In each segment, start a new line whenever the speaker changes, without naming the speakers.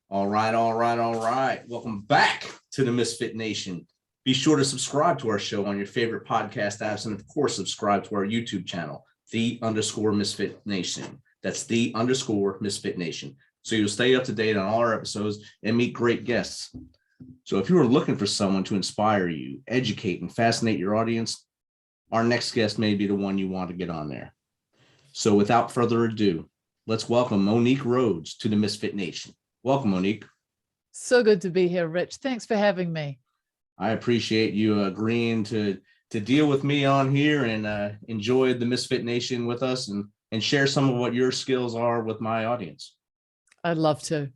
All right, all right, all right. Welcome back to the Misfit Nation. Be sure to subscribe to our show on your favorite podcast apps, and of course, subscribe to our YouTube channel, _Misfit Nation. That's _Misfit Nation. So you'll stay up to date on all our episodes and meet great guests. So if you are looking for someone to inspire you, educate, and fascinate your audience, our next guest may be the one you want to get on there. So without further ado, let's welcome Monique Rhodes to the Misfit Nation. Welcome, Monique.
So good to be here, Rich. Thanks for having me.
I appreciate you agreeing to deal with me on here and enjoy the Misfit Nation with us and share some of what your skills are with my audience.
I'd love to.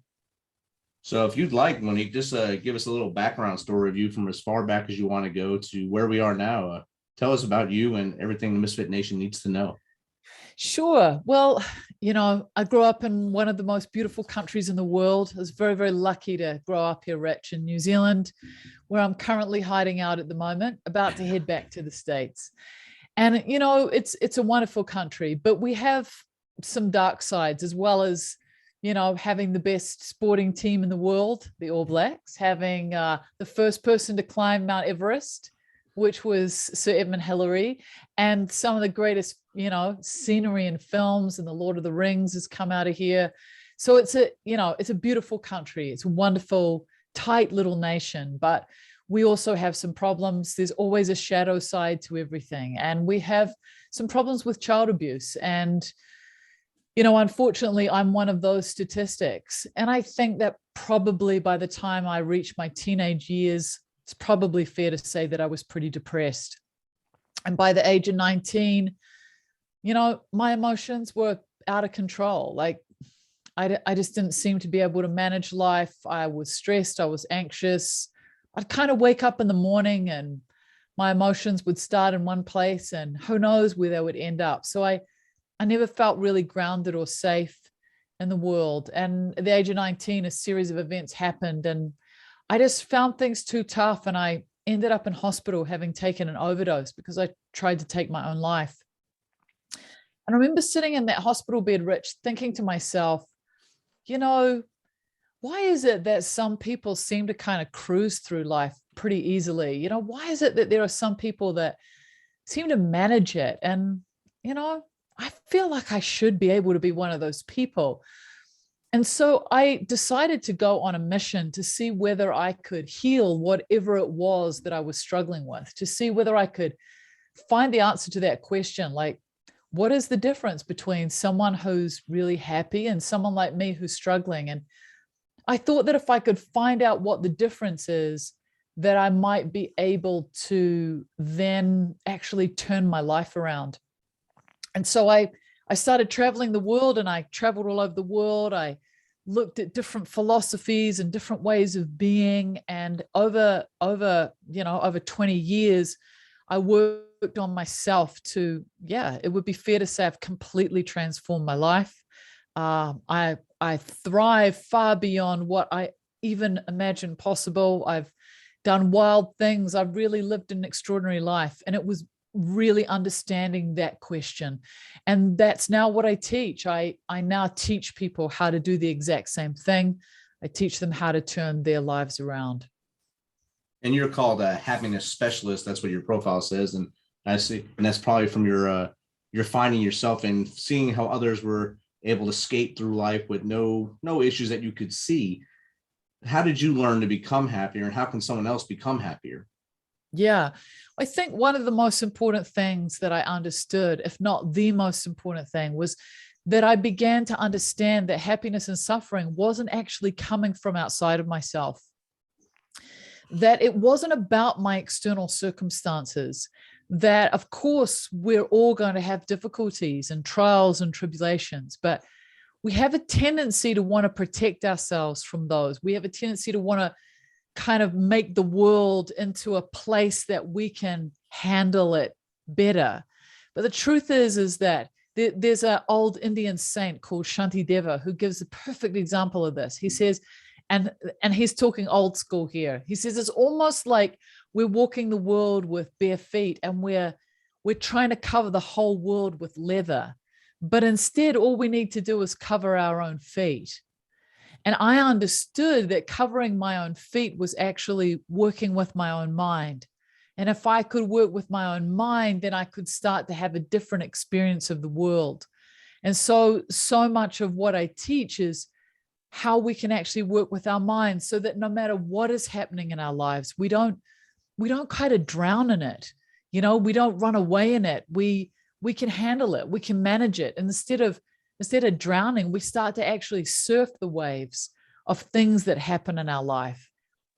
So if you'd like, Monique, just give us a little background story of you from as far back as you want to go to where we are now. Tell us about you and everything the Misfit Nation needs to know.
Sure. Well, I grew up in one of the most beautiful countries in the world. I was very, very lucky to grow up here, Rich, in New Zealand, where I'm currently hiding out at the moment, about to head back to the States. And, it's a wonderful country, but we have some dark sides, as well as, having the best sporting team in the world, the All Blacks, having the first person to climb Mount Everest, which was Sir Edmund Hillary, and some of the greatest, scenery and films, and the Lord of the Rings has come out of here. So it's a beautiful country. It's a wonderful, tight little nation, but we also have some problems. There's always a shadow side to everything. And we have some problems with child abuse. And, unfortunately, I'm one of those statistics. And I think that probably by the time I reached my teenage years, it's probably fair to say that I was pretty depressed. And by the age of 19, my emotions were out of control. Like I just didn't seem to be able to manage life. I was stressed. I was anxious. I'd kind of wake up in the morning and my emotions would start in one place and who knows where they would end up. So I never felt really grounded or safe in the world. And at the age of 19, a series of events happened and I just found things too tough. And I ended up in hospital having taken an overdose because I tried to take my own life. And I remember sitting in that hospital bed, Rich, thinking to myself, why is it that some people seem to kind of cruise through life pretty easily? Why is it that there are some people that seem to manage it? And, I feel like I should be able to be one of those people. And so I decided to go on a mission to see whether I could heal whatever it was that I was struggling with, to see whether I could find the answer to that question. Like, what is the difference between someone who's really happy and someone like me who's struggling? And I thought that if I could find out what the difference is, that I might be able to then actually turn my life around. And so I started traveling the world, and I traveled all over the world. I looked at different philosophies and different ways of being. And over 20 years, I worked on myself to, it would be fair to say I've completely transformed my life. I thrive far beyond what I even imagined possible. I've done wild things. I've really lived an extraordinary life. And it was really understanding that question. And that's now what I teach. I now teach people how to do the exact same thing. I teach them how to turn their lives around.
And you're called a happiness specialist. That's what your profile says. And I see, and that's probably from your finding yourself and seeing how others were able to skate through life with no issues that you could see. How did you learn to become happier, and how can someone else become happier?
Yeah, I think one of the most important things that I understood, if not the most important thing, was that I began to understand that happiness and suffering wasn't actually coming from outside of myself, that it wasn't about my external circumstances, that of course we're all going to have difficulties and trials and tribulations, but we have a tendency to want to protect ourselves from those. We have a tendency to want to kind of make the world into a place that we can handle it better. But the truth is that there's an old Indian saint called Shantideva who gives a perfect example of this. He says, and he's talking old school here. He says, it's almost like we're walking the world with bare feet and we're trying to cover the whole world with leather. But instead, all we need to do is cover our own feet. And I understood that covering my own feet was actually working with my own mind. And if I could work with my own mind, then I could start to have a different experience of the world. And so much of what I teach is how we can actually work with our minds so that no matter what is happening in our lives, we don't kind of drown in it. We don't run away in it. We can handle it. We can manage it. And instead of drowning, we start to actually surf the waves of things that happen in our life.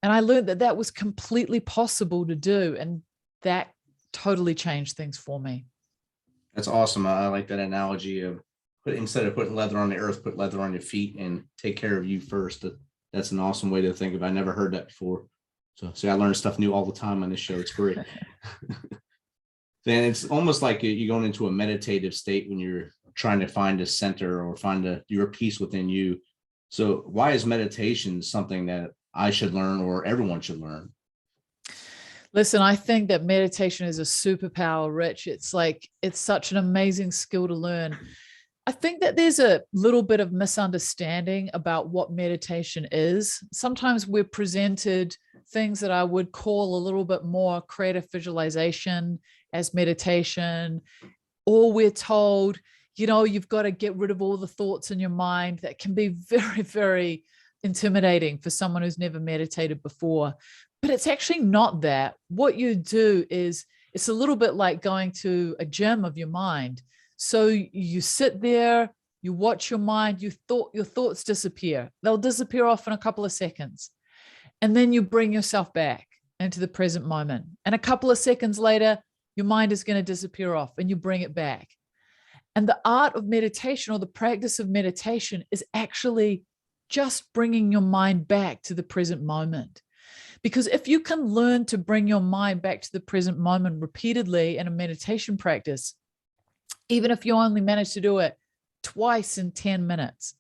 And I learned that was completely possible to do. And that totally changed things for me.
That's awesome. I like that analogy of instead of putting leather on the earth, put leather on your feet and take care of you first. That's an awesome way to think of it. I never heard that before. So I learn stuff new all the time on this show. It's great. Then it's almost like you're going into a meditative state when you're trying to find a center or find your peace within you. So why is meditation something that I should learn or everyone should learn?
Listen, I think that meditation is a superpower, Rich. It's such an amazing skill to learn. I think that there's a little bit of misunderstanding about what meditation is. Sometimes we're presented things that I would call a little bit more creative visualization as meditation, or we're told, you've got to get rid of all the thoughts in your mind. That can be very, very intimidating for someone who's never meditated before. But it's actually not that. What you do is, it's a little bit like going to a gym of your mind. So you sit there, you watch your mind, your thoughts disappear. They'll disappear off in a couple of seconds. And then you bring yourself back into the present moment. And a couple of seconds later, your mind is going to disappear off and you bring it back. And the art of meditation, or the practice of meditation, is actually just bringing your mind back to the present moment. Because if you can learn to bring your mind back to the present moment repeatedly in a meditation practice, even if you only manage to do it twice in 10 minutes,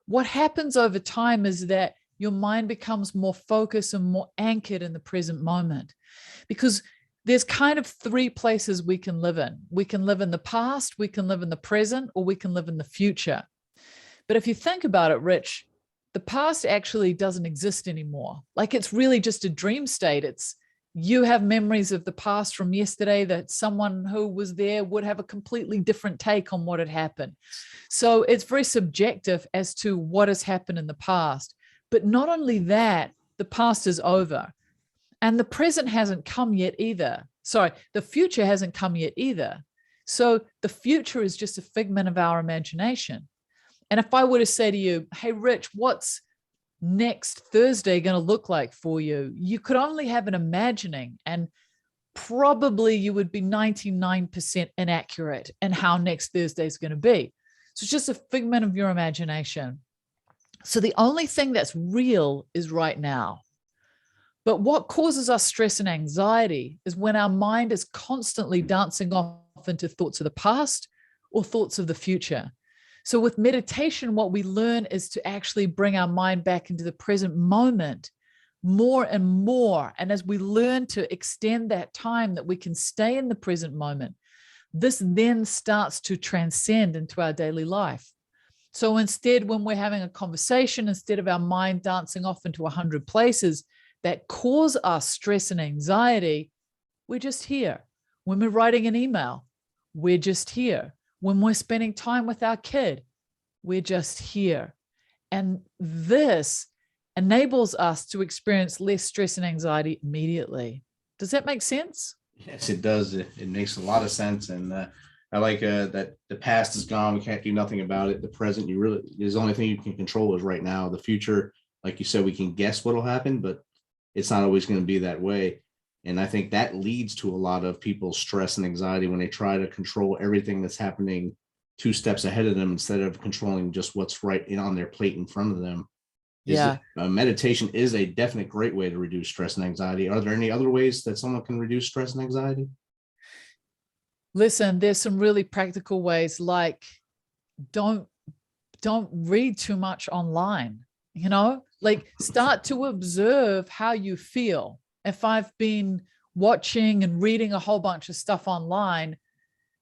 what happens over time is that your mind becomes more focused and more anchored in the present moment. Because there's kind of three places we can live in. We can live in the past, we can live in the present, or we can live in the future. But if you think about it, Rich, the past actually doesn't exist anymore. Like, it's really just a dream state. You have memories of the past from yesterday that someone who was there would have a completely different take on what had happened. So it's very subjective as to what has happened in the past. But not only that, the past is over and the present hasn't come yet either. Sorry, the future hasn't come yet either. So the future is just a figment of our imagination. And if I were to say to you, hey, Rich, what's next Thursday going to look like for you? You could only have an imagining, and probably you would be 99% inaccurate in how next Thursday is going to be. So it's just a figment of your imagination. So the only thing that's real is right now. But what causes us stress and anxiety is when our mind is constantly dancing off into thoughts of the past or thoughts of the future. So with meditation, what we learn is to actually bring our mind back into the present moment more and more. And as we learn to extend that time that we can stay in the present moment, this then starts to transcend into our daily life. So instead, when we're having a conversation, instead of our mind dancing off into 100 places that cause us stress and anxiety, we're just here. When we're writing an email, we're just here. When we're spending time with our kid, we're just here. And this enables us to experience less stress and anxiety immediately. Does that make sense?
Yes, it does. It makes a lot of sense. And I like that the past is gone. We can't do nothing about it. The present, the only thing you can control is right now. The future, like you said, we can guess what'll happen, but it's not always going to be that way. And I think that leads to a lot of people's stress and anxiety when they try to control everything that's happening 2 steps ahead of them instead of controlling just what's right on their plate in front of them. Meditation is a definite great way to reduce stress and anxiety. Are there any other ways that someone can reduce stress and anxiety?
Listen, there's some really practical ways, like don't read too much online, like start to observe how you feel. If I've been watching and reading a whole bunch of stuff online,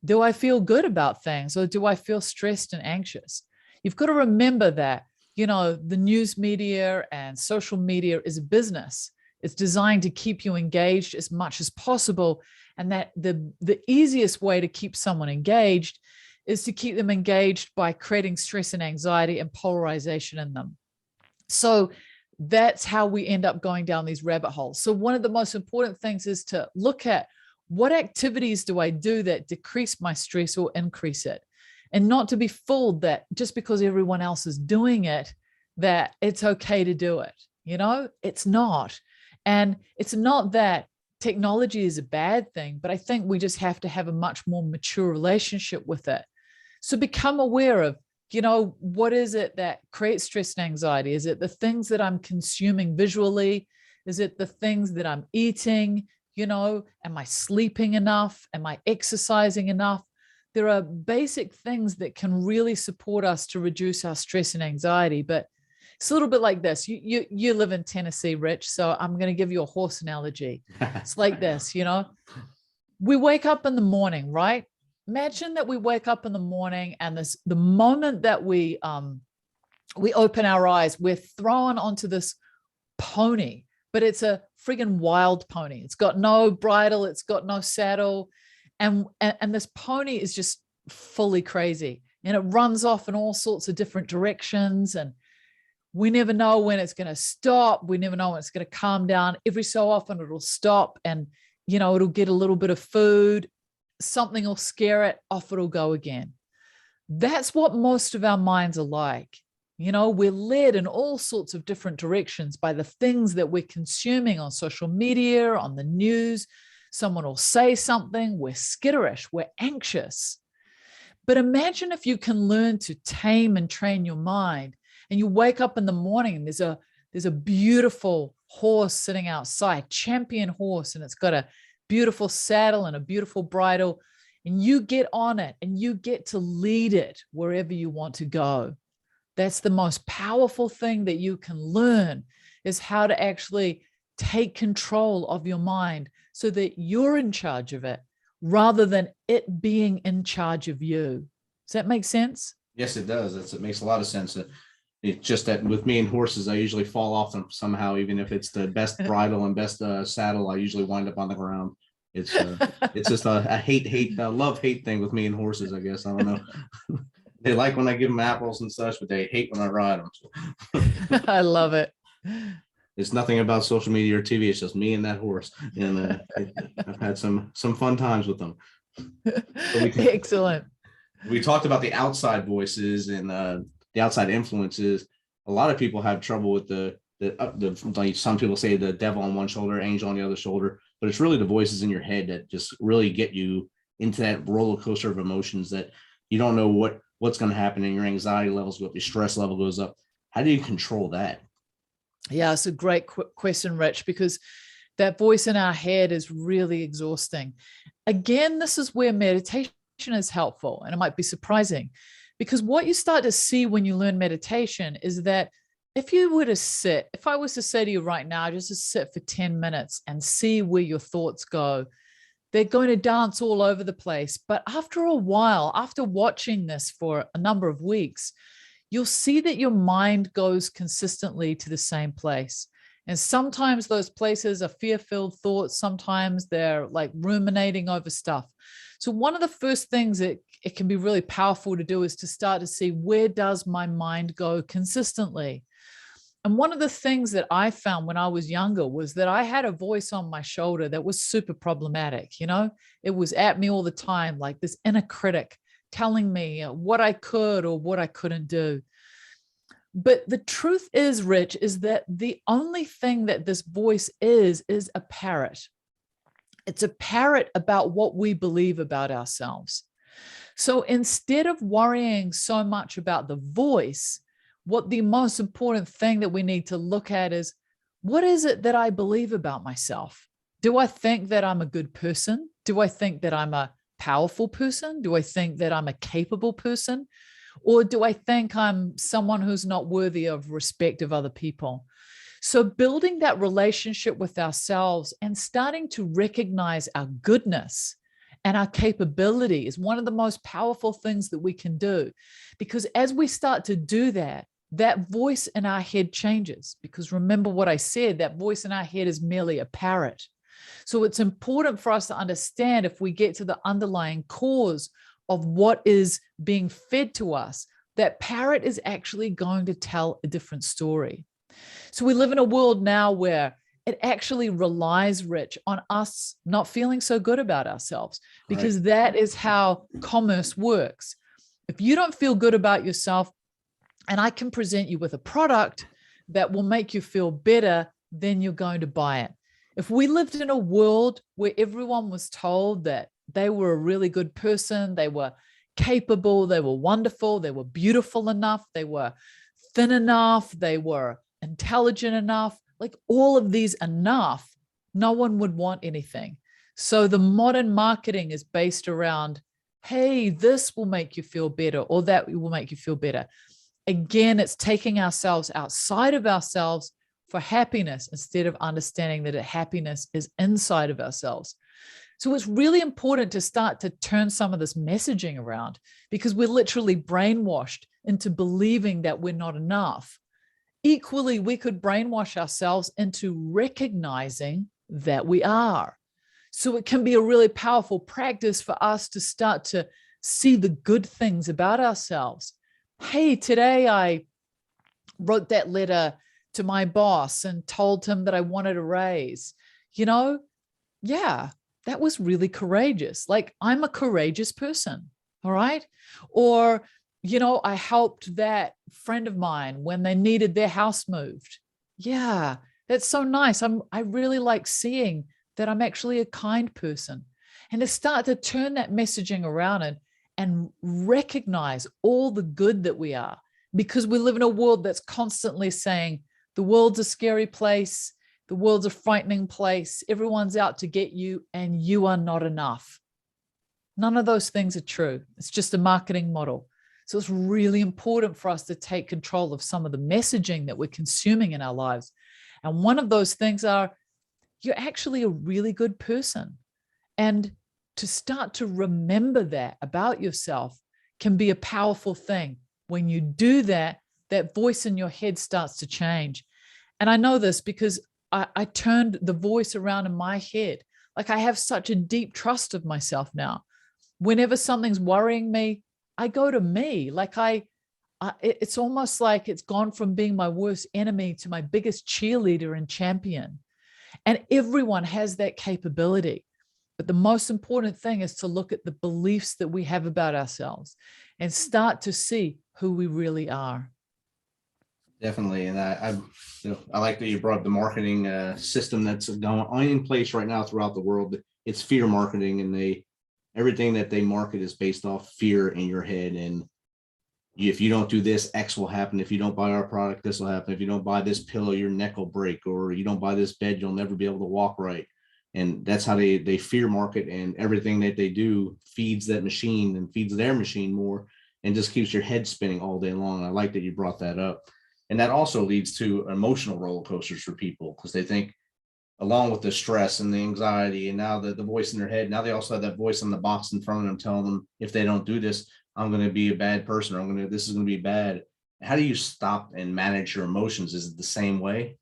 do I feel good about things or do I feel stressed and anxious? You've got to remember that the news media and social media is a business. It's designed to keep you engaged as much as possible. And that the easiest way to keep someone engaged is to keep them engaged by creating stress and anxiety and polarization in them. So that's how we end up going down these rabbit holes. So one of the most important things is to look at what activities do I do that decrease my stress or increase it, and not to be fooled that just because everyone else is doing it, that it's okay to do it. It's not. And it's not that technology is a bad thing, but I think we just have to have a much more mature relationship with it. So become aware of, what is it that creates stress and anxiety? Is it the things that I'm consuming visually? Is it the things that I'm eating? Am I sleeping enough? Am I exercising enough? There are basic things that can really support us to reduce our stress and anxiety. But it's a little bit like this. You live in Tennessee, Rich, so I'm going to give you a horse analogy. It's like this, we wake up in the morning, right? Imagine that we wake up in the morning, and the moment that we open our eyes, we're thrown onto this pony, but it's a friggin' wild pony. It's got no bridle, it's got no saddle, and this pony is just fully crazy, and it runs off in all sorts of different directions, and we never know when it's going to stop. We never know when it's going to calm down. Every so often it'll stop, and it'll get a little bit of food. Something will scare it, off it'll go again. That's what most of our minds are like. We're led in all sorts of different directions by the things that we're consuming on social media, on the news. Someone will say something, we're skitterish, we're anxious. But imagine if you can learn to tame and train your mind, and you wake up in the morning and there's a beautiful horse sitting outside, champion horse, and it's got a beautiful saddle and a beautiful bridle, and you get on it and you get to lead it wherever you want to go. That's the most powerful thing that you can learn, is how to actually take control of your mind so that you're in charge of it rather than it being in charge of you. Does that make sense?
Yes, it does. It makes a lot of sense. It's just that with me and horses, I usually fall off them somehow. Even if it's the best bridle and best saddle, I usually wind up on the ground. It's just a love-hate thing with me and horses, I guess. I don't know. They like when I give them apples and such, but they hate when I ride them. So.
I love it.
It's nothing about social media or TV. It's just me and that horse. And I've had some fun times with them.
Excellent.
We talked about the outside voices and the outside influences. A lot of people have trouble with the like some people say the devil on one shoulder, angel on the other shoulder, but it's really the voices in your head that just really get you into that roller coaster of emotions that you don't know what's going to happen, and your anxiety levels go up, your stress level goes up. How do you control that?
Yeah, it's a great question, Rich, because that voice in our head is really exhausting. Again, this is where meditation is helpful, and it might be surprising, because what you start to see when you learn meditation is that if I was to say to you right now, just to sit for 10 minutes and see where your thoughts go, they're going to dance all over the place. But after a while, after watching this for a number of weeks, you'll see that your mind goes consistently to the same place. And sometimes those places are fear-filled thoughts. Sometimes they're like ruminating over stuff. So one of the first things it can be really powerful to do is to start to see, where does my mind go consistently? And one of the things that I found when I was younger was that I had a voice on my shoulder that was super problematic. It was at me all the time, like this inner critic telling me what I could or what I couldn't do. But the truth is, Rich, is that the only thing that this voice is a parrot. It's a parrot about what we believe about ourselves. So instead of worrying so much about the voice, what the most important thing that we need to look at is, what is it that I believe about myself? Do I think that I'm a good person? Do I think that I'm a powerful person? Do I think that I'm a capable person? Or do I think I'm someone who's not worthy of respect of other people? So building that relationship with ourselves and starting to recognize our goodness and our capability is one of the most powerful things that we can do. Because as we start to do that, that voice in our head changes. Because remember what I said, that voice in our head is merely a parrot. So it's important for us to understand, if we get to the underlying cause of what is being fed to us, that parrot is actually going to tell a different story. So we live in a world now where it actually relies, Rich, on us not feeling so good about ourselves, because
Right.
that is how commerce works. If you don't feel good about yourself, and I can present you with a product that will make you feel better, then you're going to buy it. If we lived in a world where everyone was told that they were a really good person, they were capable, they were wonderful, they were beautiful enough, they were thin enough, they were intelligent enough, like all of these enough, no one would want anything. So the modern marketing is based around, hey, this will make you feel better, or that will make you feel better. Again, it's taking ourselves outside of ourselves for happiness, instead of understanding that happiness is inside of ourselves. So it's really important to start to turn some of this messaging around, because we're literally brainwashed into believing that we're not enough. Equally, we could brainwash ourselves into recognizing that we are. So it can be a really powerful practice for us to start to see the good things about ourselves. Hey, today I wrote that letter to my boss and told him that I wanted a raise. Yeah, that was really courageous. Like, I'm a courageous person. All right. Or, I helped that friend of mine when they needed their house moved. Yeah, that's so nice. I really like seeing that I'm actually a kind person. And to start to turn that messaging around and recognize all the good that we are, because we live in a world that's constantly saying the world's a scary place, the world's a frightening place, everyone's out to get you, and you are not enough. None of those things are true. It's just a marketing model. So it's really important for us to take control of some of the messaging that we're consuming in our lives. And one of those things are, you're actually a really good person. And to start to remember that about yourself can be a powerful thing. When you do that, that voice in your head starts to change. And I know this because I turned the voice around in my head. Like, I have such a deep trust of myself now. Whenever something's worrying me, I go to me. Like, it's almost like it's gone from being my worst enemy to my biggest cheerleader and champion. And everyone has that capability. But the most important thing is to look at the beliefs that we have about ourselves and start to see who we really are.
Definitely. And I like that you brought up the marketing system that's going on in place right now throughout the world. It's fear marketing, and everything that they market is based off fear in your head. And if you don't do this, X will happen. If you don't buy our product, this will happen. If you don't buy this pillow, your neck will break, or you don't buy this bed, you'll never be able to walk right. And that's how they fear market, and everything that they do feeds that machine and feeds their machine more, and just keeps your head spinning all day long. I like that you brought that up. And that also leads to emotional roller coasters for people, because they think, along with the stress and the anxiety, and now the voice in their head, now they also have that voice in the box in front of them telling them, if they don't do this, I'm going to be a bad person, or this is going to be bad. How do you stop and manage your emotions? Is it the same way?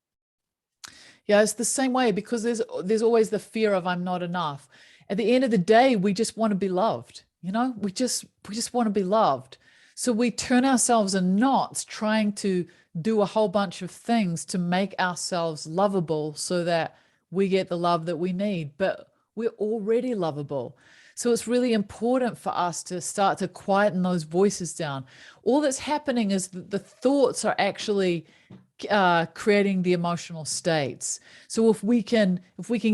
Yeah, it's the same way, because there's always the fear of I'm not enough. At the end of the day, we just want to be loved. We just want to be loved. So we turn ourselves in knots trying to do a whole bunch of things to make ourselves lovable so that we get the love that we need, but we're already lovable. So it's really important for us to start to quieten those voices down. All that's happening is that the thoughts are actually creating the emotional states. So if we can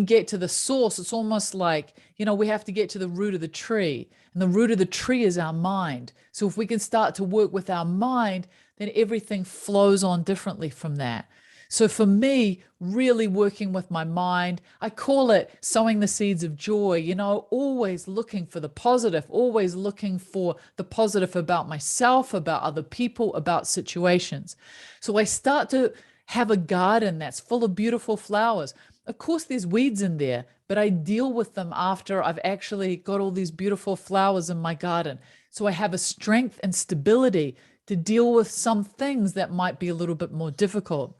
get to the source, it's almost like, we have to get to the root of the tree, and the root of the tree is our mind. So if we can start to work with our mind, then everything flows on differently from that. So for me, really working with my mind, I call it sowing the seeds of joy, always looking for the positive, always looking for the positive about myself, about other people, about situations. So I start to have a garden that's full of beautiful flowers. Of course, there's weeds in there, but I deal with them after I've actually got all these beautiful flowers in my garden. So I have a strength and stability to deal with some things that might be a little bit more difficult.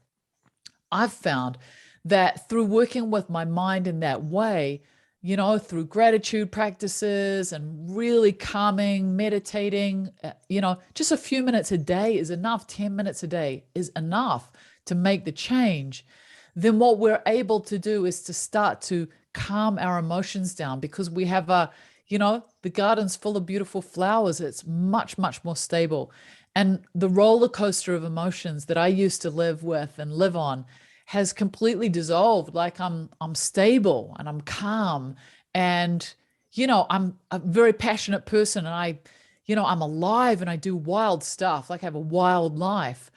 I've found that through working with my mind in that way, through gratitude practices and really calming, meditating, just a few minutes a day is enough. 10 minutes a day is enough to make the change. Then what we're able to do is to start to calm our emotions down, because we have the garden's full of beautiful flowers. It's much, much more stable. And the roller coaster of emotions that I used to live with and live on has completely dissolved. Like I'm stable and I'm calm, and I'm a very passionate person, and I'm alive and I do wild stuff. Like I have a wild life,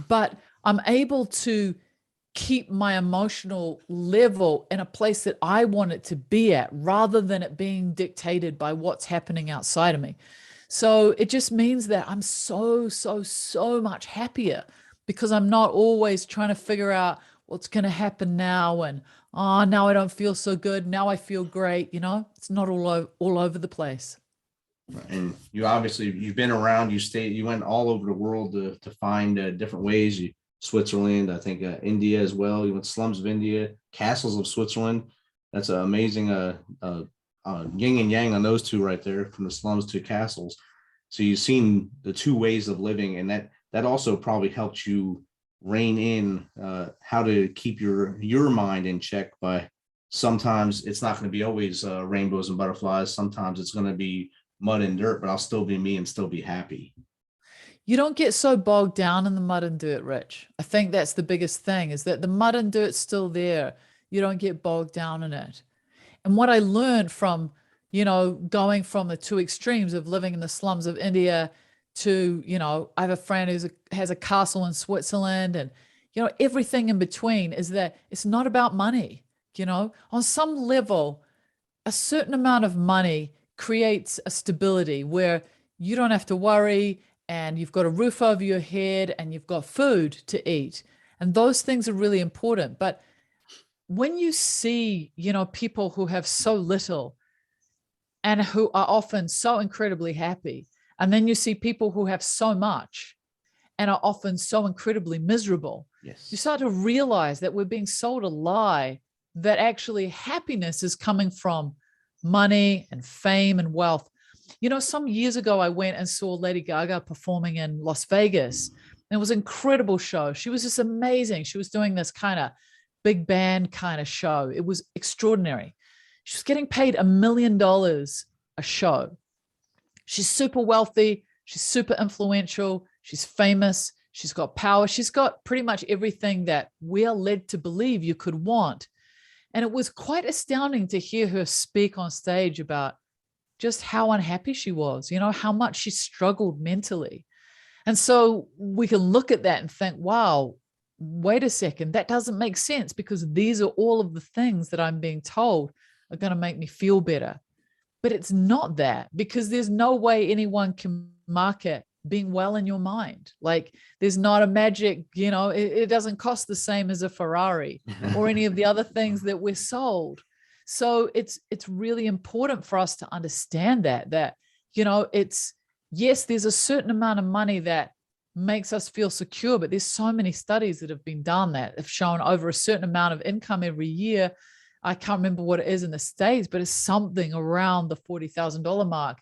but I'm able to keep my emotional level in a place that I want it to be at, rather than it being dictated by what's happening outside of me. So it just means that I'm so, so, so much happier, because I'm not always trying to figure out what's going to happen now. And, oh, now I don't feel so good. Now I feel great. It's not all over the place.
And you've been around, you went all over the world to find different ways. Switzerland, I think India as well. You went slums of India, castles of Switzerland. That's an amazing yin and yang on those two right there, from the slums to castles. So you've seen the two ways of living, and that also probably helped you rein in how to keep your mind in check. By sometimes it's not going to be always rainbows and butterflies. Sometimes it's going to be mud and dirt, but I'll still be me and still be happy.
You don't get so bogged down in the mud and dirt, Rich. I think that's the biggest thing, is that the mud and dirt's still there. You don't get bogged down in it. And what I learned from, going from the two extremes of living in the slums of India to, I have a friend who has a castle in Switzerland, and, everything in between, is that it's not about money. On some level, a certain amount of money creates a stability where you don't have to worry, and you've got a roof over your head, and you've got food to eat. And those things are really important. But when you see, people who have so little and who are often so incredibly happy, and then you see people who have so much and are often so incredibly miserable,
yes,
you start to realize that we're being sold a lie, that actually happiness is coming from money and fame and wealth. Some years ago, I went and saw Lady Gaga performing in Las Vegas. It was an incredible show. She was just amazing. She was doing this kind of big band kind of show. It was extraordinary. She was getting paid $1 million a show. She's super wealthy. She's super influential. She's famous. She's got power. She's got pretty much everything that we're led to believe you could want. And it was quite astounding to hear her speak on stage about just how unhappy she was, how much she struggled mentally. And so we can look at that and think, wow, wait a second, that doesn't make sense, because these are all of the things that I'm being told are going to make me feel better. But it's not that, because there's no way anyone can market being well in your mind. Like there's not a magic, it doesn't cost the same as a Ferrari or any of the other things that we're sold. So it's really important for us to understand that, it's, yes, there's a certain amount of money that makes us feel secure, but there's so many studies that have been done that have shown over a certain amount of income every year. I can't remember what it is in the States, but it's something around the $40,000 mark,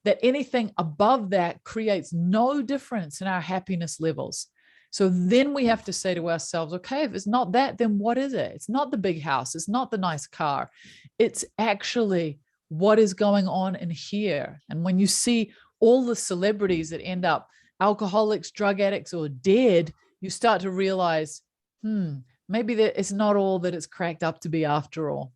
that anything above that creates no difference in our happiness levels. So then we have to say to ourselves, okay, if it's not that, then what is it? It's not the big house. It's not the nice car. It's actually what is going on in here. And when you see all the celebrities that end up alcoholics, drug addicts, or dead, you start to realize, maybe that it's not all that it's cracked up to be after all.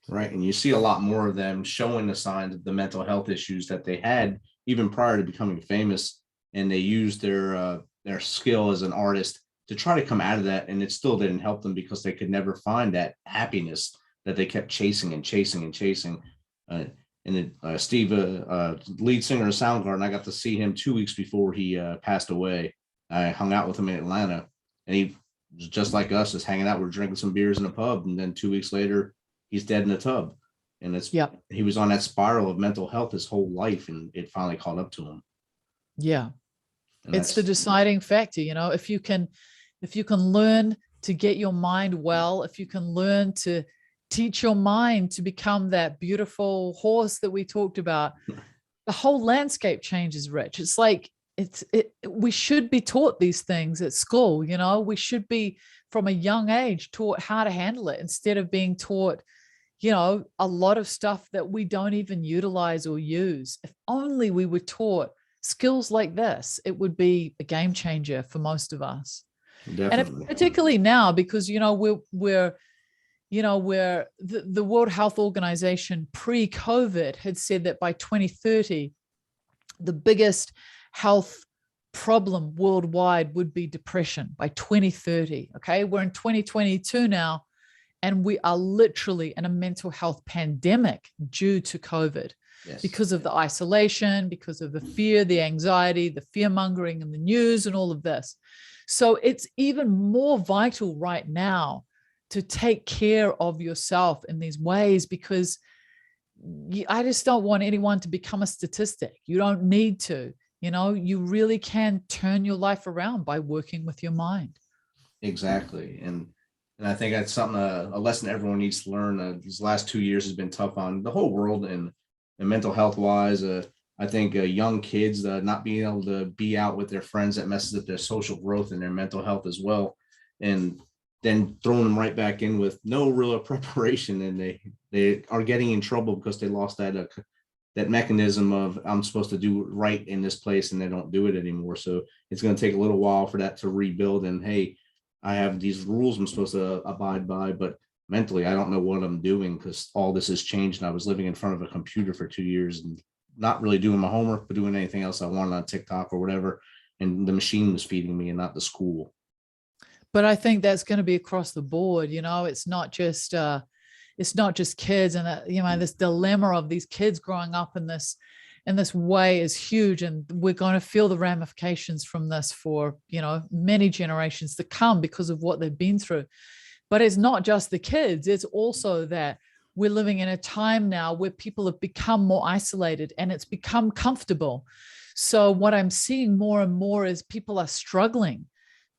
Right. And you see a lot more of them showing the signs of the mental health issues that they had even prior to becoming famous. And they used their skill as an artist to try to come out of that. And it still didn't help them, because they could never find that happiness that they kept chasing and chasing and chasing. Steve, lead singer of Soundgarden, I got to see him 2 weeks before he passed away. I hung out with him in Atlanta, and he was just like us, just hanging out. We're drinking some beers in a pub, and then 2 weeks later, he's dead in a tub. And he was on that spiral of mental health his whole life, and it finally caught up to him.
Yeah.
And
It's the
that's
deciding factor. If you can learn to get your mind well, if you can learn to teach your mind to become that beautiful horse that we talked about, the whole landscape changes, Rich. It's like we should be taught these things at school. We should be from a young age taught how to handle it instead of being taught a lot of stuff that we don't even utilize or use. If only we were taught skills like this, it would be a game changer for most of us. And
definitely.
particularly now, because we're where the World Health Organization pre-COVID had said that by 2030, the biggest health problem worldwide would be depression by 2030. Okay, we're in 2022 now, and we are literally in a mental health pandemic due to COVID. Yes. Because of the isolation, because of the fear, the anxiety, the fear mongering in the news and all of this. So it's even more vital right now to take care of yourself in these ways, because I just don't want anyone to become a statistic. You don't need to, you really can turn your life around by working with your mind.
Exactly. And I think that's something, a lesson everyone needs to learn. These last 2 years has been tough on the whole world, and mental health wise. I think young kids not being able to be out with their friends, that messes up their social growth and their mental health as well. And then throwing them right back in with no real preparation, and they are getting in trouble because they lost that mechanism of, I'm supposed to do right in this place, and they don't do it anymore. So it's going to take a little while for that to rebuild. And hey, I have these rules I'm supposed to abide by, but mentally, I don't know what I'm doing because all this has changed. And I was living in front of a computer for 2 years and not really doing my homework, but doing anything else I wanted on TikTok or whatever. And the machine was feeding me and not the school.
But I think that's going to be across the board. It's not just kids, and this dilemma of these kids growing up in this way is huge, and we're going to feel the ramifications from this for many generations to come because of what they've been through. But it's not just the kids, it's also that we're living in a time now where people have become more isolated and it's become comfortable. So what I'm seeing more and more is people are struggling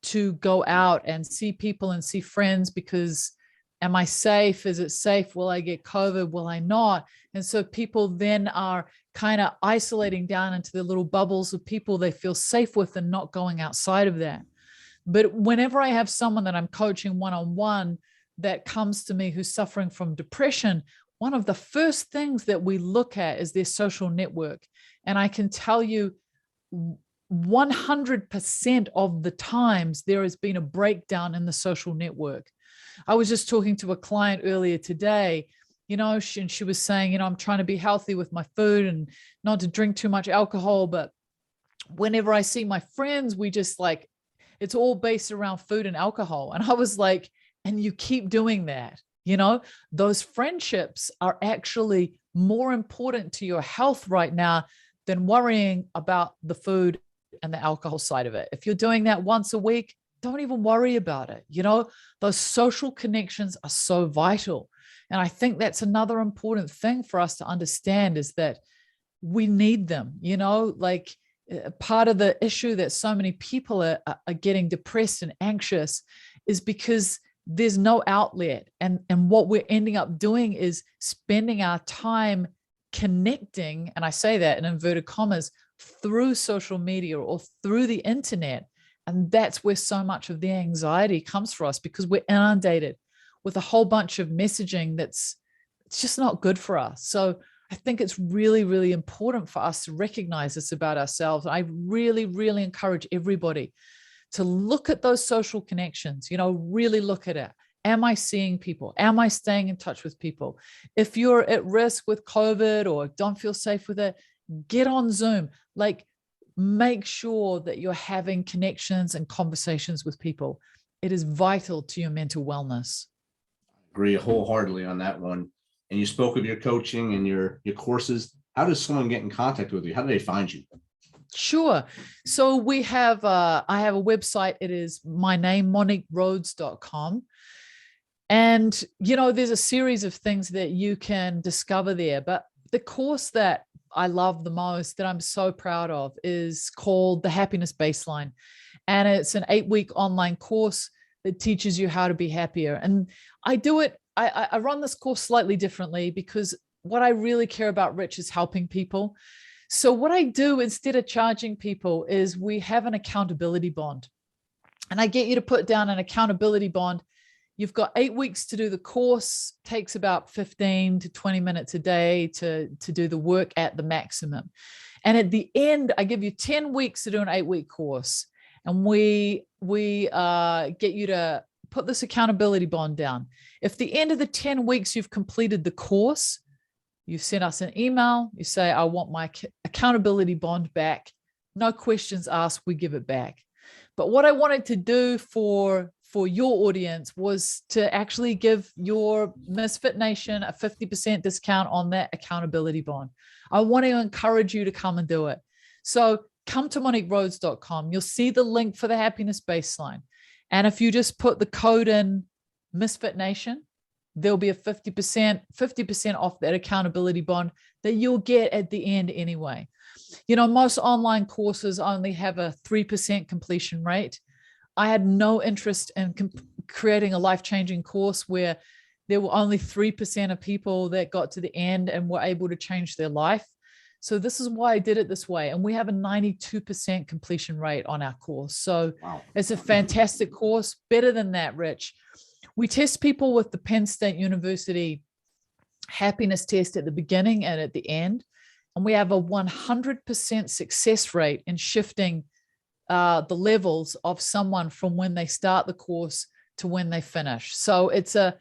to go out and see people and see friends because, am I safe? Is it safe? Will I get COVID? Will I not? And so people then are kind of isolating down into their little bubbles of people they feel safe with and not going outside of that. But whenever I have someone that I'm coaching one-on-one that comes to me who's suffering from depression, one of the first things that we look at is their social network. And I can tell you 100% of the times there has been a breakdown in the social network. I was just talking to a client earlier today, she was saying, I'm trying to be healthy with my food and not to drink too much alcohol. But whenever I see my friends, we just it's all based around food and alcohol. And I was like, and you keep doing that, those friendships are actually more important to your health right now than worrying about the food and the alcohol side of it. If you're doing that once a week, don't even worry about it. Those social connections are so vital. And I think that's another important thing for us to understand, is that we need them. Part of the issue that so many people are getting depressed and anxious is because there's no outlet. And what we're ending up doing is spending our time connecting, and I say that in inverted commas, through social media or through the internet. And that's where so much of the anxiety comes for us, because we're inundated with a whole bunch of messaging it's just not good for us. So I think it's really, really important for us to recognize this about ourselves. I really, really encourage everybody to look at those social connections, really look at it. Am I seeing people? Am I staying in touch with people? If you're at risk with COVID or don't feel safe with it, get on Zoom. Make sure that you're having connections and conversations with people. It is vital to your mental wellness.
Agree wholeheartedly on that one. And you spoke of your coaching and your courses. How does someone get in contact with you? How do they find you?
Sure. So I have a website. It is my name, MoniqueRhodes.com. And, there's a series of things that you can discover there. But the course that I love the most, that I'm so proud of, is called the Happiness Baseline. And it's an 8-week online course that teaches you how to be happier. And I do it, I run this course slightly differently, because what I really care about, Rich, is helping people. So what I do instead of charging people is we have an accountability bond. And I get you to put down an accountability bond. You've got 8 weeks to do the course, takes about 15 to 20 minutes a day to do the work at the maximum. And at the end, I give you 10 weeks to do an 8-week course. And we get you to put this accountability bond down. If the end of the 10 weeks you've completed the course, you send us an email, you say, I want my accountability bond back. No questions asked, we give it back. But what I wanted to do for your audience was to actually give your Misfit Nation a 50% discount on that accountability bond. I want to encourage you to come and do it. So come to MoniqueRhodes.com. You'll see the link for the Happiness Baseline. And if you just put the code in Misfit Nation, there'll be a 50% off that accountability bond that you'll get at the end anyway. You know, most online courses only have a 3% completion rate. I had no interest in creating a life-changing course where there were only 3% of people that got to the end and were able to change their life. So this is why I did it this way. And we have a 92% completion rate on our course. So wow. It's a fantastic course. Better than that, Rich. We test people with the Penn State University happiness test at the beginning and at the end. And we have a 100% success rate in shifting the levels of someone from when they start the course to when they finish. So it's a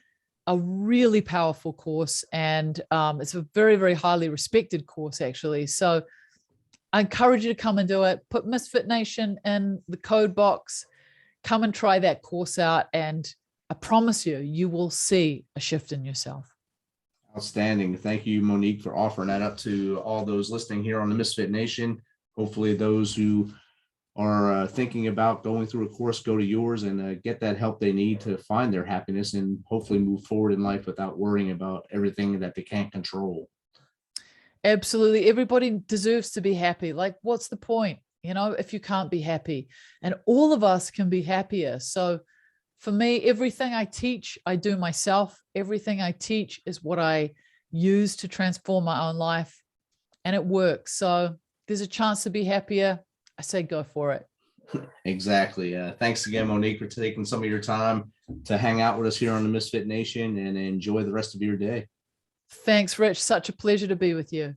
really powerful course, and it's a very, very highly respected course, actually. So I encourage you to come and do it. Put Misfit Nation in the code box. Come and try that course out, and I promise you, you will see a shift in yourself.
Outstanding. Thank you, Monique, for offering that up to all those listening here on the Misfit Nation. Hopefully those who are thinking about going through a course, go to yours and get that help they need to find their happiness and hopefully move forward in life without worrying about everything that they can't control.
Absolutely. Everybody deserves to be happy. Like, what's the point, you know, if you can't be happy? And all of us can be happier. So for me, everything I teach, I do myself. Everything I teach is what I use to transform my own life, and it works. So there's a chance to be happier. I say go for it.
Exactly. Thanks again, Monique, for taking some of your time to hang out with us here on the Misfit Nation, and enjoy the rest of your day.
Thanks, Rich. Such a pleasure to be with you.